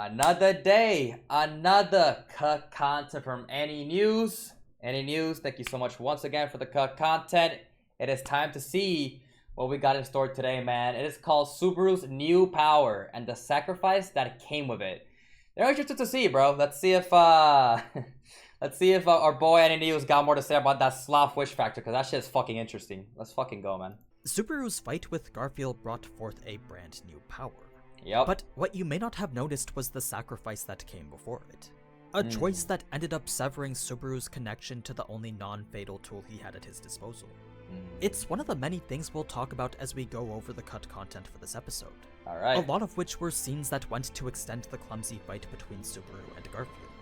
Another day, another cut content from AniNews. AniNews, thank you so much once again for the cut content. It is time to see what we got in store today, man. It is called Subaru's New Power and the sacrifice that came with it. They're interested to see, bro. Let's see if our boy AniNews got more to say about that sloth wish factor, because that shit is fucking interesting. Let's fucking go, man. Subaru's fight with Garfield brought forth a brand new power. Yep. But what you may not have noticed was the sacrifice that came before it. A choice that ended up severing Subaru's connection to the only non-fatal tool he had at his disposal. It's one of the many things we'll talk about as we go over the cut content for this episode. Alright. A lot of which were scenes that went to extend the clumsy fight between Subaru and Garfield.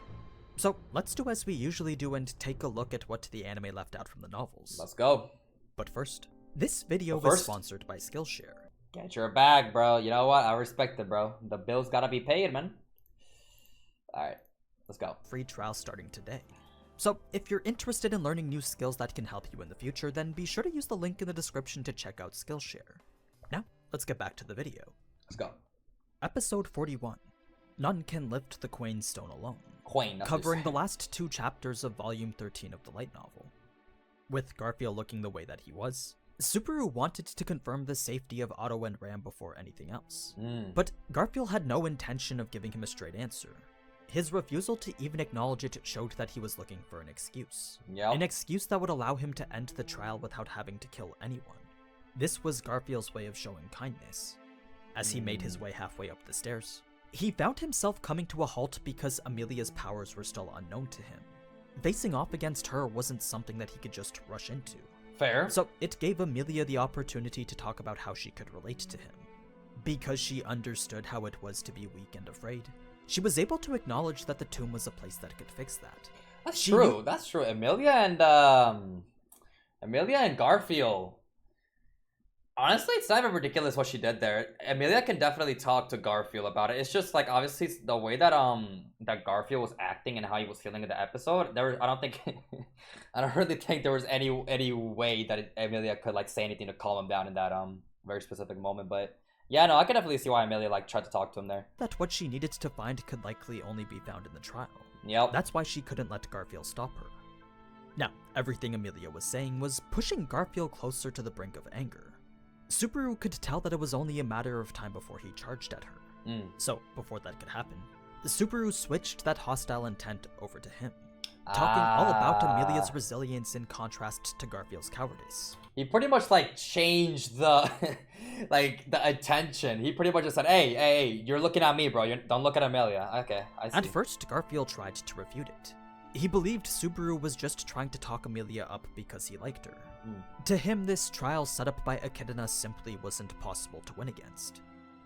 So let's do as we usually do and take a look at what the anime left out from the novels. Let's go. But first, this video was sponsored by Skillshare. Get your bag, bro. You know what? I respect it, bro. The bills gotta be paid, man. Alright, let's go. Free trial starting today. So if you're interested in learning new skills that can help you in the future, then be sure to use the link in the description to check out Skillshare. Now, let's get back to the video. Let's go. Episode 41. None Can Lift the Quain Stone Alone. Quain, covering the last 2 chapters of Volume 13 of the light novel. With Garfield looking the way that he was, Subaru wanted to confirm the safety of Otto and Ram before anything else. But Garfield had no intention of giving him a straight answer. His refusal to even acknowledge it showed that he was looking for an excuse. An excuse that would allow him to end the trial without having to kill anyone. This was Garfield's way of showing kindness. As he made his way halfway up the stairs, he found himself coming to a halt because Emilia's powers were still unknown to him. Facing off against her wasn't something that he could just rush into. Fair. So it gave Emilia the opportunity to talk about how she could relate to him. Because she understood how it was to be weak and afraid, she was able to acknowledge that the tomb was a place that could fix that. That's true. That's true. Emilia and Garfield. Honestly, it's not even ridiculous what she did there. Emilia can definitely talk to Garfield about it. It's just like, obviously the way that that Garfield was acting and how he was feeling in the episode, I don't really think there was any way that Emilia could like say anything to calm him down in that very specific moment. But yeah, no, I can definitely see why Emilia like tried to talk to him there. That what she needed to find could likely only be found in the trial. Yep. That's why she couldn't let Garfield stop her. Now, everything Emilia was saying was pushing Garfield closer to the brink of anger. Subaru could tell that it was only a matter of time before he charged at her. So, before that could happen, Subaru switched that hostile intent over to him, talking all about Emilia's resilience in contrast to Garfield's cowardice. He pretty much like changed the the attention. He pretty much just said, hey, you're looking at me, bro. Don't look at Emilia. Okay, I see. At first, Garfield tried to refute it. He believed Subaru was just trying to talk Emilia up because he liked her. To him, this trial set up by Echidna simply wasn't possible to win against.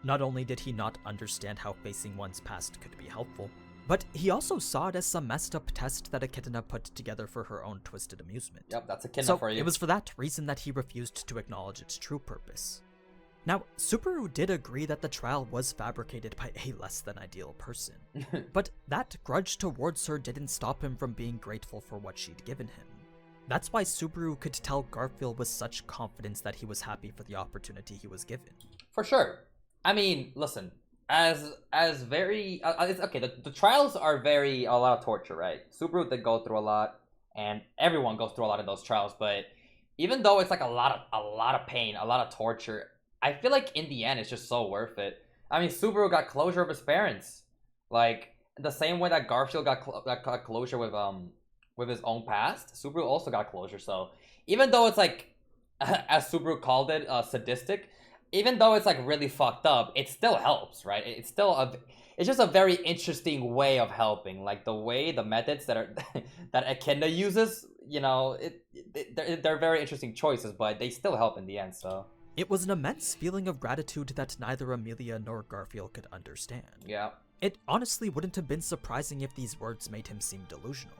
Not only did he not understand how facing one's past could be helpful, but he also saw it as some messed up test that Echidna put together for her own twisted amusement. Yep, that's Echidna for you. It was for that reason that he refused to acknowledge its true purpose. Now, Subaru did agree that the trial was fabricated by a less than ideal person, but that grudge towards her didn't stop him from being grateful for what she'd given him. That's why Subaru could tell Garfield with such confidence that he was happy for the opportunity he was given. For sure. I mean, listen, as very it's okay. The trials are a lot of torture, right? Subaru did go through a lot, and everyone goes through a lot of those trials. But even though it's like a lot of pain, a lot of torture, I feel like in the end it's just so worth it. I mean, Subaru got closure of his parents, like the same way that Garfield got closure with his own past. Subaru also got closure. So even though it's like, as Subaru called it, sadistic, even though it's like really fucked up, it still helps, right? It's just a very interesting way of helping. Like the methods that Echidna uses, you know, they're very interesting choices, but they still help in the end. So it was an immense feeling of gratitude that neither Emilia nor Garfield could understand. Yeah. It honestly wouldn't have been surprising if these words made him seem delusional.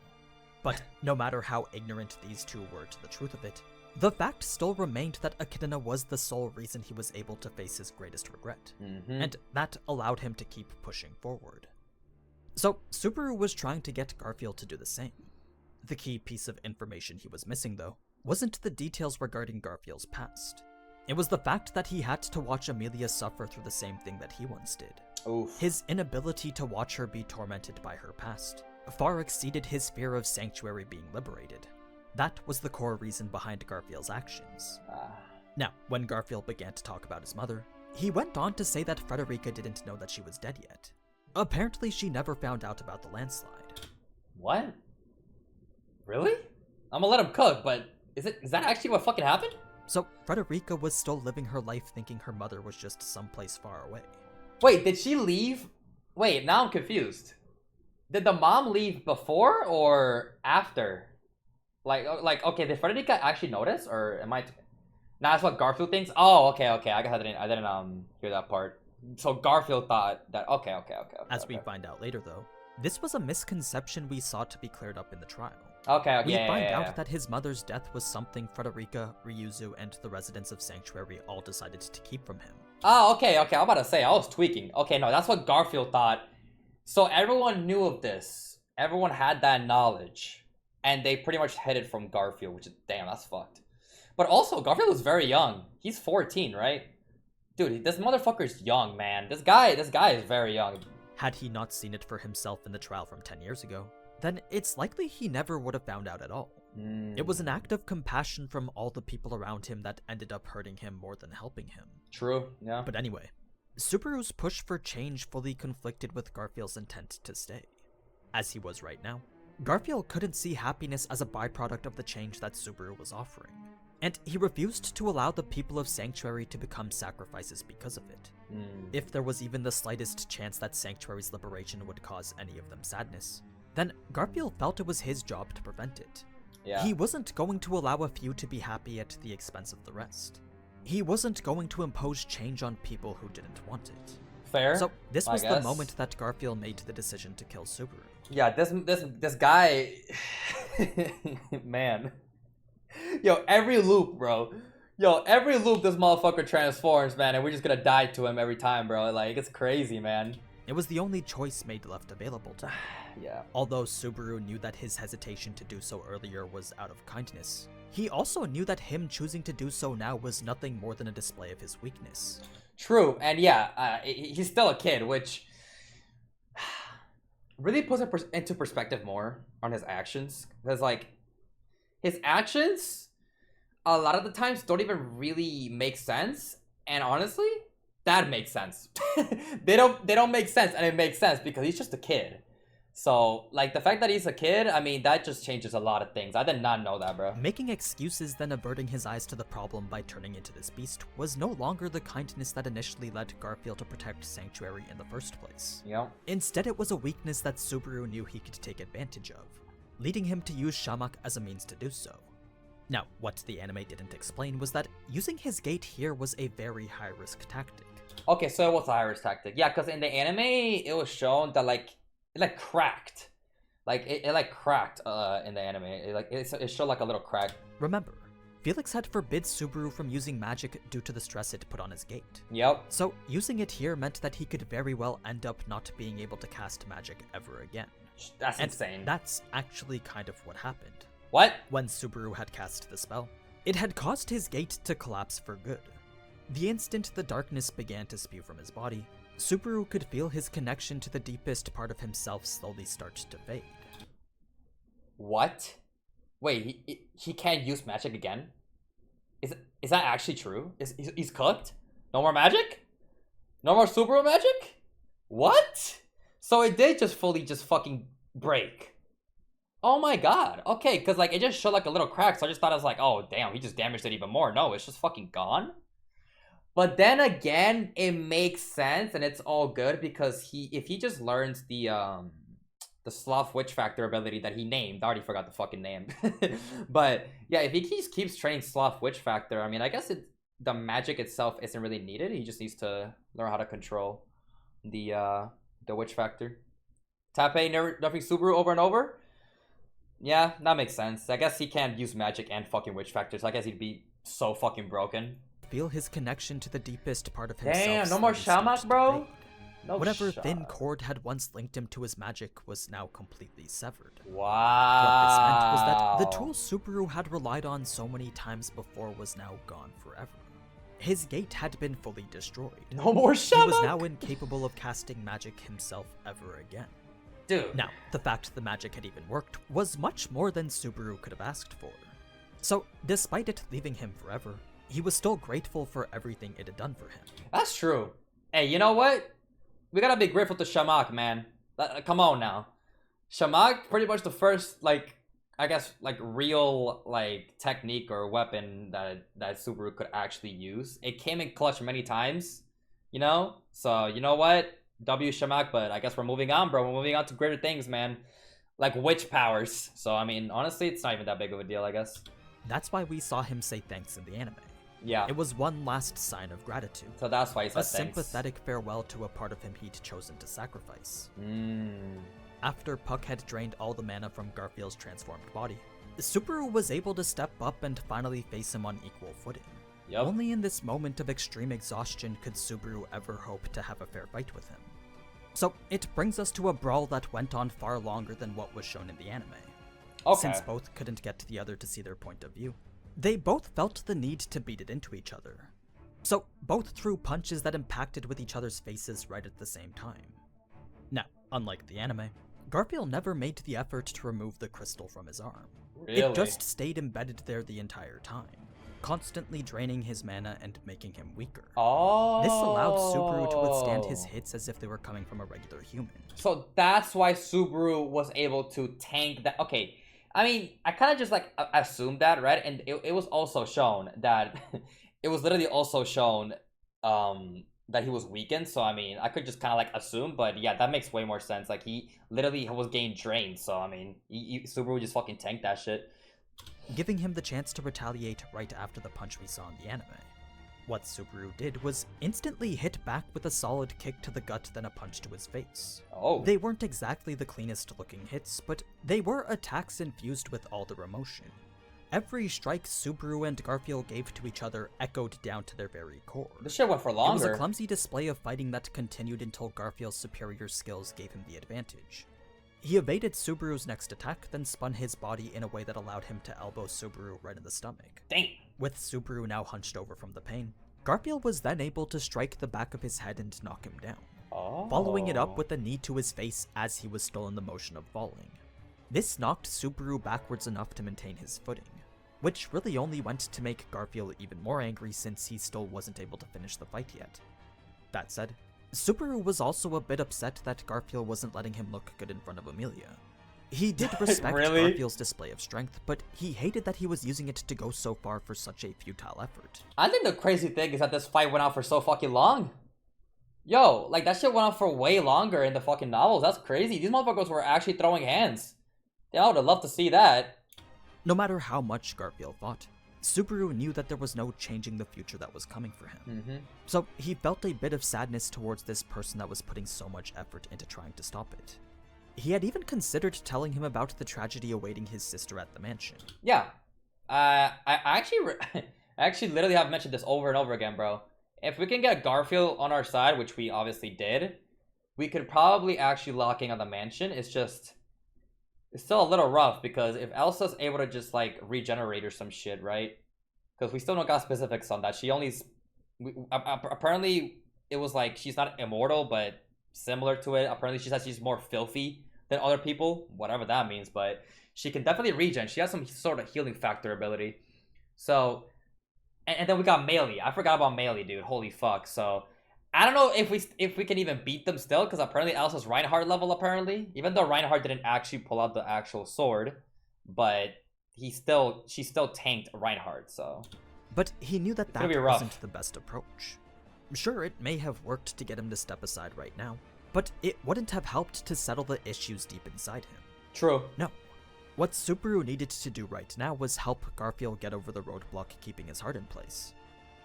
But no matter how ignorant these two were to the truth of it, the fact still remained that Echidna was the sole reason he was able to face his greatest regret, and that allowed him to keep pushing forward. So Subaru was trying to get Garfield to do the same. The key piece of information he was missing, though, wasn't the details regarding Garfield's past. It was the fact that he had to watch Emilia suffer through the same thing that he once did. Oof. His inability to watch her be tormented by her past far exceeded his fear of Sanctuary being liberated. That was the core reason behind Garfield's actions. Now, when Garfield began to talk about his mother, he went on to say that Frederica didn't know that she was dead yet. Apparently, she never found out about the landslide. What? Really? I'm gonna let him cook, but is that actually what fucking happened? So, Frederica was still living her life thinking her mother was just someplace far away. Wait, did she leave? Wait, now I'm confused. Did the mom leave before or after? Like, okay, did Frederica actually notice, or am I? Nah, that's what Garfield thinks. Oh, okay. I guess I didn't hear that part. So Garfield thought that. Okay. As we find out later, though, this was a misconception we sought to be cleared up in the trial. Okay. We find out that his mother's death was something Frederica, Ryuzu, and the residents of Sanctuary all decided to keep from him. Oh, okay. I'm about to say I was tweaking. Okay, no, that's what Garfield thought. So everyone knew of this. Everyone had that knowledge, and they pretty much hid it from Garfield, which is damn, that's fucked. But also, Garfield was very young. He's 14, right? Dude, this motherfucker's young, man. This guy is very young. Had he not seen it for himself in the trial from 10 years ago, then it's likely he never would have found out at all. It was an act of compassion from all the people around him that ended up hurting him more than helping him. True, yeah. But anyway, Subaru's push for change fully conflicted with Garfield's intent to stay. As he was right now, Garfield couldn't see happiness as a byproduct of the change that Subaru was offering, and he refused to allow the people of Sanctuary to become sacrifices because of it. If there was even the slightest chance that Sanctuary's liberation would cause any of them sadness, then Garfield felt it was his job to prevent it. Yeah. He wasn't going to allow a few to be happy at the expense of the rest. He wasn't going to impose change on people who didn't want it. Fair. So this was the moment that Garfield made the decision to kill Subaru. Yeah, this guy, man. Yo, every loop, bro. Yo, every loop this motherfucker transforms, man, and we're just gonna die to him every time, bro. Like, it's crazy, man. It was the only choice made left available to him. Yeah. Although Subaru knew that his hesitation to do so earlier was out of kindness, he also knew that him choosing to do so now was nothing more than a display of his weakness. True, and yeah, he's still a kid, which really puts it into perspective more on his actions. Because, like, his actions, a lot of the times, don't even really make sense. And honestly, that makes sense. They don't make sense, and it makes sense because he's just a kid. So, like, the fact that he's a kid, I mean, that just changes a lot of things. I did not know that, bro. Making excuses, then averting his eyes to the problem by turning into this beast was no longer the kindness that initially led Garfield to protect Sanctuary in the first place. Yep. Instead, it was a weakness that Subaru knew he could take advantage of, leading him to use SHAMAK as a means to do so. Now, what the anime didn't explain was that using his gate here was a very high-risk tactic. Okay, so it was a high-risk tactic. Yeah, because in the anime, it was shown that, like, it cracked. Like, it cracked in the anime. It showed like a little crack. Remember, Felix had forbid Subaru from using magic due to the stress it put on his gate. Yep. So using it here meant that he could very well end up not being able to cast magic ever again. That's insane. That's actually kind of what happened. What? When Subaru had cast the spell, it had caused his gate to collapse for good. The instant the darkness began to spew from his body, Subaru could feel his connection to the deepest part of himself slowly start to fade. What? Wait, he can't use magic again? Is that actually true? He's cooked? No more magic? No more Subaru magic? What? So it did just fully fucking break. Oh my god. Okay, because like it just showed like a little crack, so I just thought I was like, oh damn, he just damaged it even more. No, it's just fucking gone. But then again, it makes sense and it's all good because if he just learns the Sloth Witch Factor ability that he named, I already forgot the fucking name. But yeah, if he keeps training Sloth Witch Factor, I mean, I guess the magic itself isn't really needed. He just needs to learn how to control the Witch Factor. Tappei nerfing Subaru over and over? Yeah, that makes sense. I guess he can't use magic and fucking Witch Factor, so I guess he'd be so fucking broken. Feel his connection to the deepest part of himself. Damn, no more SHAMAK, bro? No Whatever shot. thin cord had once linked him to his magic was now completely severed. Wow. What this meant was that the tool Subaru had relied on so many times before was now gone forever. his gate had been fully destroyed. No more SHAMAK! He was now incapable of casting magic himself ever again. Dude. Now, the fact the magic had even worked was much more than Subaru could have asked for. So, despite it leaving him forever, he was still grateful for everything it had done for him. That's true. Hey, you know what? We gotta be grateful to SHAMAK, man. Come on now. SHAMAK, pretty much the first, like, I guess, like, real, like, technique or weapon that Subaru could actually use. It came in clutch many times, you know? So, you know what? W SHAMAK, but I guess we're moving on, bro. We're moving on to greater things, man. Like witch powers. So, I mean, honestly, it's not even that big of a deal, I guess. That's why we saw him say thanks in the anime. Yeah. It was one last sign of gratitude. So that's why he said a thanks. Sympathetic farewell to a part of him he'd chosen to sacrifice. After Puck had drained all the mana from Garfield's transformed body, Subaru was able to step up and finally face him on equal footing. Yep. Only in this moment of extreme exhaustion could Subaru ever hope to have a fair fight with him. So it brings us to a brawl that went on far longer than what was shown in the anime. Okay. Since both couldn't get the other to see their point of view, they both felt the need to beat it into each other. So both threw punches that impacted with each other's faces right at the same time. Now, unlike the anime, Garfield never made the effort to remove the crystal from his arm. Really? It just stayed embedded there the entire time, constantly draining his mana and making him weaker. Oh. This allowed Subaru to withstand his hits as if they were coming from a regular human. So that's why Subaru was able to tank that. Okay, I mean, I kind of just like assumed that, right? And it was also shown that it was literally also shown that he was weakened. So I mean, I could just kind of like assume, but yeah, that makes way more sense. Like he literally was getting drained. So I mean, Subaru just fucking tanked that shit, giving him the chance to retaliate right after the punch we saw in the anime. What Subaru did was instantly hit back with a solid kick to the gut, then a punch to his face. Oh. They weren't exactly the cleanest looking hits, but they were attacks infused with all their emotion. Every strike Subaru and Garfield gave to each other echoed down to their very core. This shit went for longer. It was a clumsy display of fighting that continued until Garfield's superior skills gave him the advantage. He evaded Subaru's next attack, then spun his body in a way that allowed him to elbow Subaru right in the stomach. Dang. With Subaru now hunched over from the pain, Garfield was then able to strike the back of his head and knock him down, following it up with a knee to his face as he was still in the motion of falling. This knocked Subaru backwards enough to maintain his footing, which really only went to make Garfield even more angry since he still wasn't able to finish the fight yet. That said, Subaru was also a bit upset that Garfield wasn't letting him look good in front of Emilia. He did respect Really? Garfield's display of strength, but he hated that he was using it to go so far for such a futile effort. I think the crazy thing is that this fight went on for so fucking long. Yo, like that shit went on for way longer in the fucking novels. That's crazy. These motherfuckers were actually throwing hands. Yeah, I would have loved to see that. No matter how much Garfield fought, Subaru knew that there was no changing the future that was coming for him. So he felt a bit of sadness towards this person that was putting so much effort into trying to stop it. He had even considered telling him about the tragedy awaiting his sister at the mansion. Yeah. I actually literally have mentioned this over and over again, bro. If we can get Garfield on our side, which we obviously did, we could probably actually lock in on the mansion. It's still a little rough because if Elsa's able to just like regenerate or some shit, right? Because we still don't got specifics on that. She only, apparently it was like she's not immortal, but similar to it. Apparently she says she's more filthy than other people, whatever that means, but she can definitely regen. She has some sort of healing factor ability. So, and then we got Emilia. I forgot about Emilia, dude. Holy fuck. So, I don't know if we can even beat them still, because apparently Elsa's Reinhardt level, apparently. Even though Reinhardt didn't actually pull out the actual sword, but she still tanked Reinhardt, so. But he knew that that rough. wasn't the best approach. Sure, it may have worked to get him to step aside right now, but it wouldn't have helped to settle the issues deep inside him. True. No. What Subaru needed to do right now was help Garfield get over the roadblock keeping his heart in place.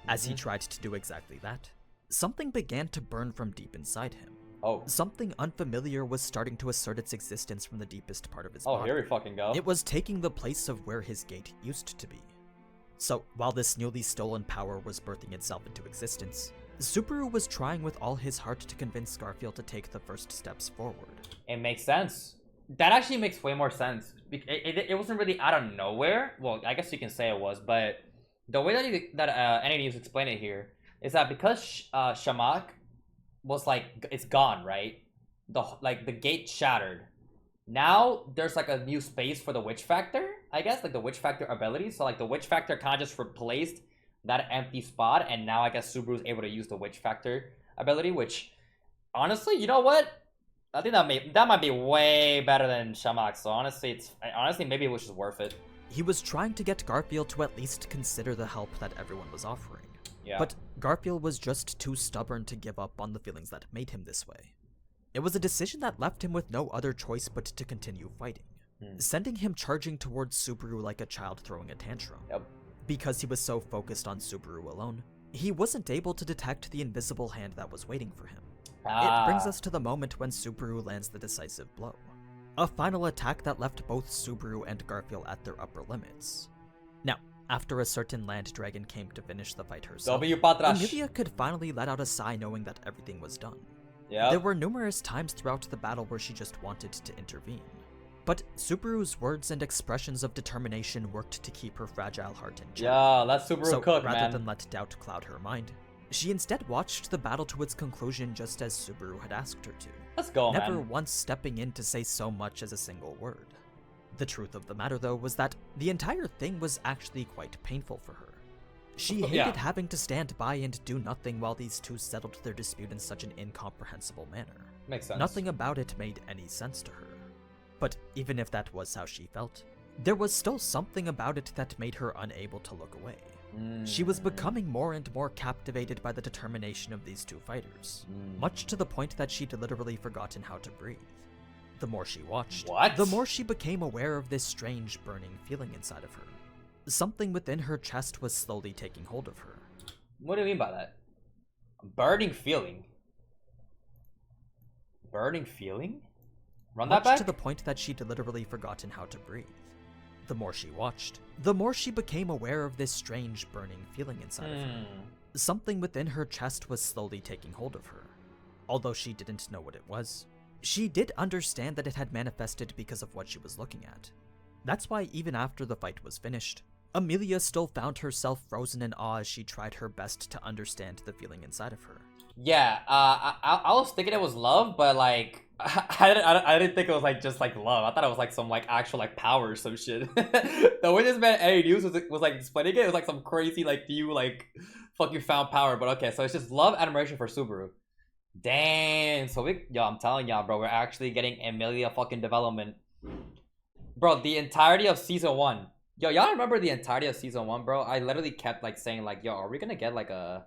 As he tried to do exactly that, something began to burn from deep inside him. Oh. Something unfamiliar was starting to assert its existence from the deepest part of his body. Oh, here we fucking go. It was taking the place of where his gate used to be. So, while this newly stolen power was birthing itself into existence, Subaru was trying with all his heart to convince Garfield to take the first steps forward. It makes sense. That actually makes way more sense. It wasn't really out of nowhere. Well, I guess you can say it was, but the way that AniNews explain it here is that because Shamak was like it's gone, right? The gate shattered. Now there's like a new space for the witch factor, I guess, like the witch factor ability. So like the witch factor kind of just replaced that empty spot, and now I guess Subaru's able to use the witch factor ability, which honestly, you know what? I think that might be way better than Shamak. So honestly, maybe it was just worth it. He was trying to get Garfield to at least consider the help that everyone was offering. Yeah. But Garfield was just too stubborn to give up on the feelings that made him this way. It was a decision that left him with no other choice but to continue fighting, sending him charging towards Subaru like a child throwing a tantrum. Yep. Because he was so focused on Subaru alone, he wasn't able to detect the invisible hand that was waiting for him. It brings us to the moment when Subaru lands the decisive blow. A final attack that left both Subaru and Garfield at their upper limits. Now, after a certain land dragon came to finish the fight herself, Emilia could finally let out a sigh knowing that everything was done. Yep. There were numerous times throughout the battle where she just wanted to intervene. But Subaru's words and expressions of determination worked to keep her fragile heart in check. Yeah, that's Subaru cook, man. Rather than let doubt cloud her mind, she instead watched the battle to its conclusion just as Subaru had asked her to. Let's go, man. Never once stepping in to say so much as a single word. The truth of the matter, though, was that the entire thing was actually quite painful for her. She hated having to stand by and do nothing while these two settled their dispute in such an incomprehensible manner. Makes sense. Nothing about it made any sense to her. But even if that was how she felt, there was still something about it that made her unable to look away. She was becoming more and more captivated by the determination of these two fighters, much to the point that she'd literally forgotten how to breathe. The more she watched, the more she became aware of this strange burning feeling inside of her. Something within her chest was slowly taking hold of her. What do you mean by that? Burning feeling? Burning feeling? Run that back? Much to the point that she'd literally forgotten how to breathe. The more she watched, the more she became aware of this strange burning feeling inside of her. Something within her chest was slowly taking hold of her. Although she didn't know what it was, she did understand that it had manifested because of what she was looking at. That's why even after the fight was finished, Emilia still found herself frozen in awe as she tried her best to understand the feeling inside of her. Yeah, I was thinking it was love, but like I didn't think it was like just like love. I thought it was like some like actual like power or some shit. The way this man AniNews was like explaining it was like some crazy like you like fucking found power. But okay, so it's just love, admiration for Subaru. Damn. So I'm telling y'all, bro, we're actually getting Emilia fucking development, bro. The entirety of season 1. Yo, y'all remember the entirety of season 1, bro? I literally kept like saying like, yo, are we gonna get like a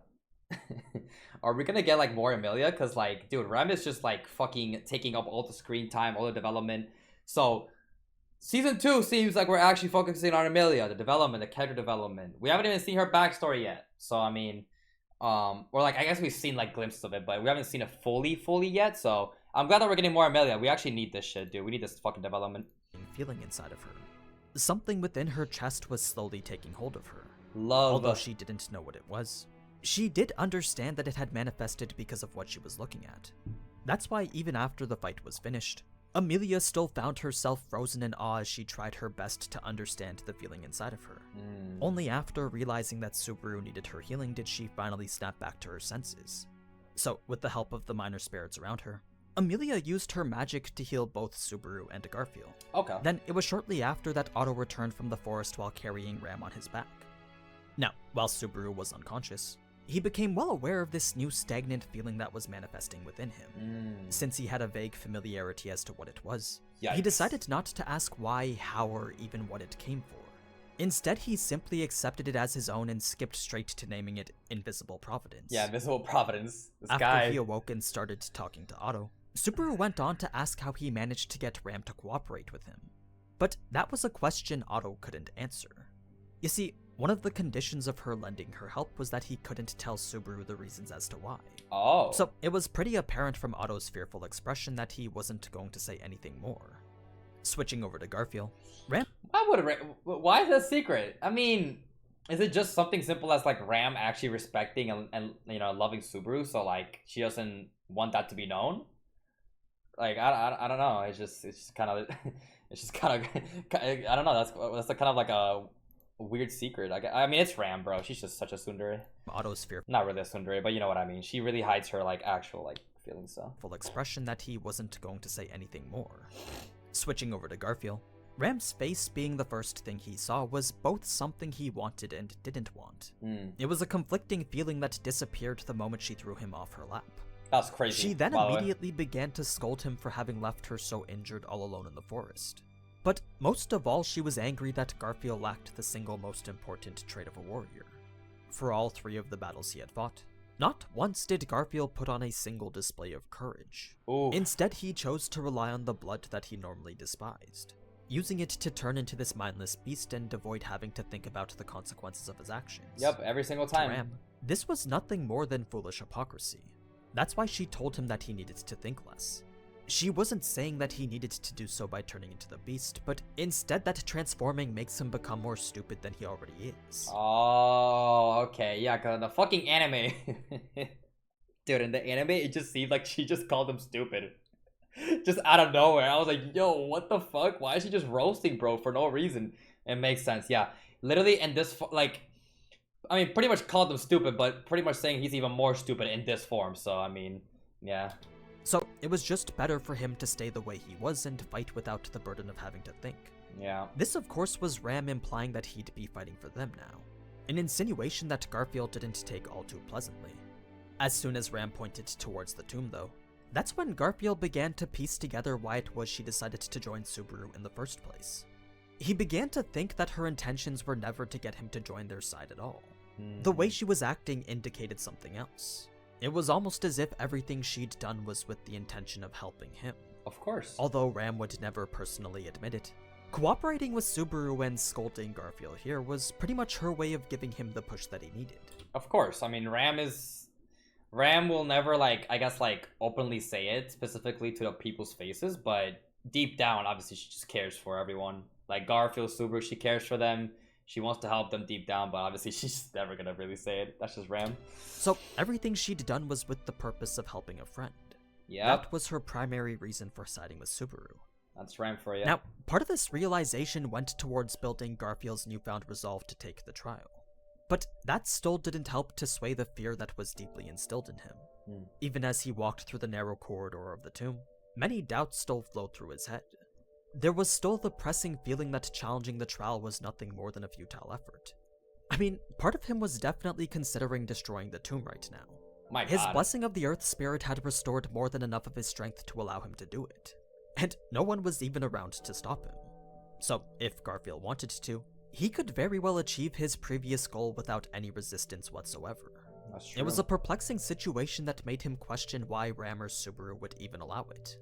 are we gonna get like more Emilia? Cause like, dude, Rem is just like fucking taking up all the screen time, all the development. So season 2 seems like we're actually focusing on Emilia, the development, the character development. We haven't even seen her backstory yet. So I mean, or like I guess we've seen like glimpses of it, but we haven't seen it fully yet. So I'm glad that we're getting more Emilia. We actually need this shit, dude. We need this fucking development. Feeling inside of her. Something within her chest was slowly taking hold of her. Love. Although she didn't know what it was, she did understand that it had manifested because of what she was looking at. That's why even after the fight was finished, Emilia still found herself frozen in awe as she tried her best to understand the feeling inside of her. Only after realizing that Subaru needed her healing did she finally snap back to her senses. So, with the help of the minor spirits around her, Emilia used her magic to heal both Subaru and Garfield. Okay. Then it was shortly after that Otto returned from the forest while carrying Ram on his back. Now, while Subaru was unconscious, he became well aware of this new stagnant feeling that was manifesting within him. Since he had a vague familiarity as to what it was, he decided not to ask why, how, or even what it came for. Instead, he simply accepted it as his own and skipped straight to naming it Invisible Providence. Yeah, Invisible Providence. After he awoke and started talking to Otto, Subaru went on to ask how he managed to get Ram to cooperate with him. But that was a question Otto couldn't answer. You see, one of the conditions of her lending her help was that he couldn't tell Subaru the reasons as to why. Oh. So it was pretty apparent from Otto's fearful expression that he wasn't going to say anything more. Switching over to Garfield, Ram... Why is that secret? I mean, is it just something simple as like Ram actually respecting and you know loving Subaru, so like she doesn't want that to be known? Like I don't know. It's just kind of I don't know. That's the kind of like a weird secret. I mean, it's Ram, bro. She's just such a tsundere. Otto's fearful. Not really a tsundere, but you know what I mean. She really hides her like actual like feelings. So full expression that he wasn't going to say anything more. Switching over to Garfield, Ram's face being the first thing he saw was both something he wanted and didn't want. It was a conflicting feeling that disappeared the moment she threw him off her lap. That's crazy. She then immediately began to scold him for having left her so injured all alone in the forest. But most of all, she was angry that Garfield lacked the single most important trait of a warrior. For all 3 of the battles he had fought, not once did Garfield put on a single display of courage. Ooh. Instead, he chose to rely on the blood that he normally despised, using it to turn into this mindless beast and avoid having to think about the consequences of his actions. Yep, every single time. To Ram, this was nothing more than foolish hypocrisy. That's why she told him that he needed to think less. She wasn't saying that he needed to do so by turning into the beast, but instead that transforming makes him become more stupid than he already is. Oh, okay, yeah, cause in the fucking anime, dude, in the anime, it just seemed like she just called him stupid. Just out of nowhere. I was like, yo, what the fuck? Why is she just roasting bro for no reason? It makes sense, yeah. Literally, in this, like, I mean, pretty much called him stupid, but pretty much saying he's even more stupid in this form, so, I mean, yeah. So, it was just better for him to stay the way he was and fight without the burden of having to think. Yeah. This, of course, was Ram implying that he'd be fighting for them now. An insinuation that Garfield didn't take all too pleasantly. As soon as Ram pointed towards the tomb, though, that's when Garfield began to piece together why it was she decided to join Subaru in the first place. He began to think that her intentions were never to get him to join their side at all. The way she was acting indicated something else. It was almost as if everything she'd done was with the intention of helping him. Of course. Although Ram would never personally admit it, cooperating with Subaru and scolding Garfield here was pretty much her way of giving him the push that he needed. Of course. I mean, Ram will never, like, I guess, like, openly say it specifically to the people's faces, but deep down, obviously, she just cares for everyone. Like, Garfield, Subaru, she cares for them. She wants to help them deep down, but obviously she's never gonna really say it. That's just Ram. So everything she'd done was with the purpose of helping a friend. Yeah. That was her primary reason for siding with Subaru. That's Ram for you. Now, part of this realization went towards building Garfield's newfound resolve to take the trial. But that still didn't help to sway the fear that was deeply instilled in him. Even as he walked through the narrow corridor of the tomb, many doubts still flowed through his head. There was still the pressing feeling that challenging the trial was nothing more than a futile effort. I mean, part of him was definitely considering destroying the tomb right now. My God. His blessing of the Earth Spirit had restored more than enough of his strength to allow him to do it, and no one was even around to stop him. So, if Garfield wanted to, he could very well achieve his previous goal without any resistance whatsoever. That's true. It was a perplexing situation that made him question why Ram or Subaru would even allow it.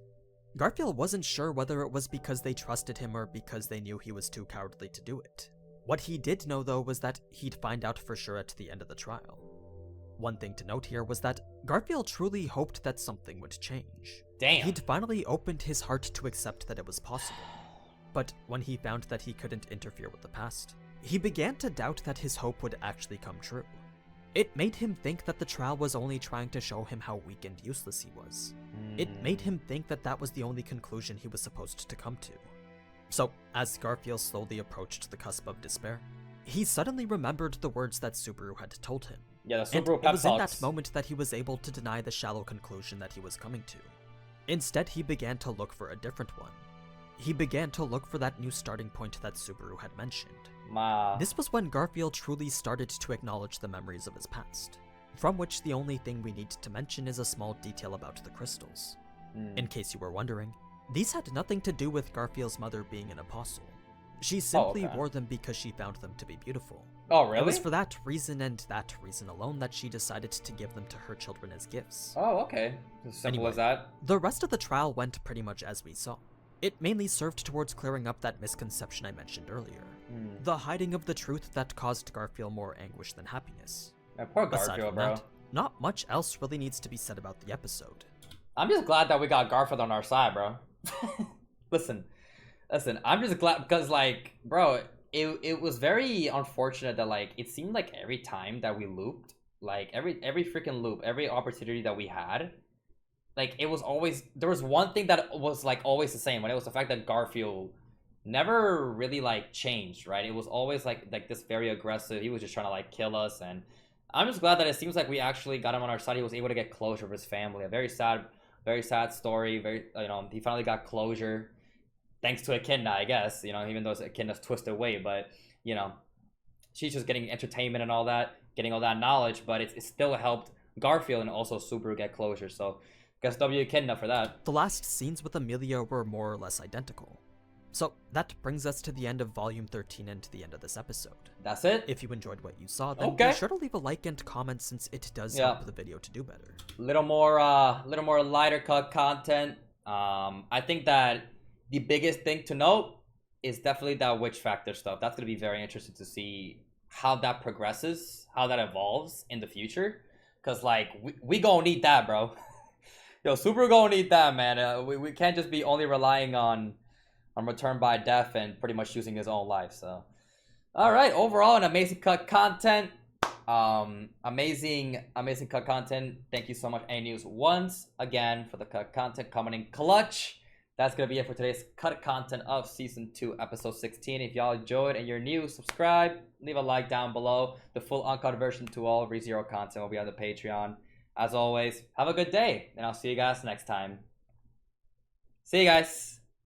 Garfield wasn't sure whether it was because they trusted him or because they knew he was too cowardly to do it. What he did know, though, was that he'd find out for sure at the end of the trial. One thing to note here was that Garfield truly hoped that something would change. Damn. He'd finally opened his heart to accept that it was possible. But when he found that he couldn't interfere with the past, he began to doubt that his hope would actually come true. It made him think that the trial was only trying to show him how weak and useless he was. It made him think that that was the only conclusion he was supposed to come to. So, as Garfield slowly approached the cusp of despair, he suddenly remembered the words that Subaru had told him. Yeah, the And Subaru it pep was in talks. that moment that he was able to deny the shallow conclusion that he was coming to. Instead, he began to look for a different one. He began to look for that new starting point that Subaru had mentioned. This was when Garfield truly started to acknowledge the memories of his past, from which the only thing we need to mention is a small detail about the crystals. In case you were wondering, these had nothing to do with Garfield's mother being an apostle. She simply wore them because she found them to be beautiful. Oh, really? It was for that reason and that reason alone that she decided to give them to her children as gifts. Oh, okay. As simple as that. The rest of the trial went pretty much as we saw. It mainly served towards clearing up that misconception I mentioned earlier. The hiding of the truth that caused Garfield more anguish than happiness. Yeah, poor Aside Garfield, from bro. that, not much else really needs to be said about the episode. I'm just glad that we got Garfield on our side, bro. Listen, I'm just glad because, like, bro, it was very unfortunate that, like, it seemed like every time that we looped, like, every freaking loop, every opportunity that we had, like, it was always, there was one thing that was, like, always the same, and it was the fact that Garfield never really like changed, right? It was always like this very aggressive. He was just trying to like kill us, and I'm just glad that it seems like we actually got him on our side. He was able to get closure of his family. A very sad story. Very, he finally got closure thanks to Echidna, I guess. Even though it's Echidna's twisted way, but she's just getting entertainment and all that, getting all that knowledge, but it still helped Garfield and also Subaru get closure. So guess W Echidna for that. The last scenes with Emilia were more or less identical. So that brings us to the end of Volume 13 and to the end of this episode. That's it? If you enjoyed what you saw, then be sure to leave a like and comment since it does help the video to do better. Little more lighter cut content. I think that the biggest thing to note is definitely that witch factor stuff. That's going to be very interesting to see how that progresses, how that evolves in the future. Because, like, we gonna need that, bro. Yo, Super gonna need that, man. We can't just be only relying on Return by Death and pretty much using his own life. So, all right, overall, an amazing cut content. Amazing cut content. Thank you so much, AniNews, once again for the cut content coming in clutch. That's gonna be it for today's cut content of season 2, episode 16. If y'all enjoyed and you're new, subscribe, leave a like down below. The full uncut version to all ReZero content will be on the Patreon. As always, have a good day, and I'll see you guys next time. See you guys.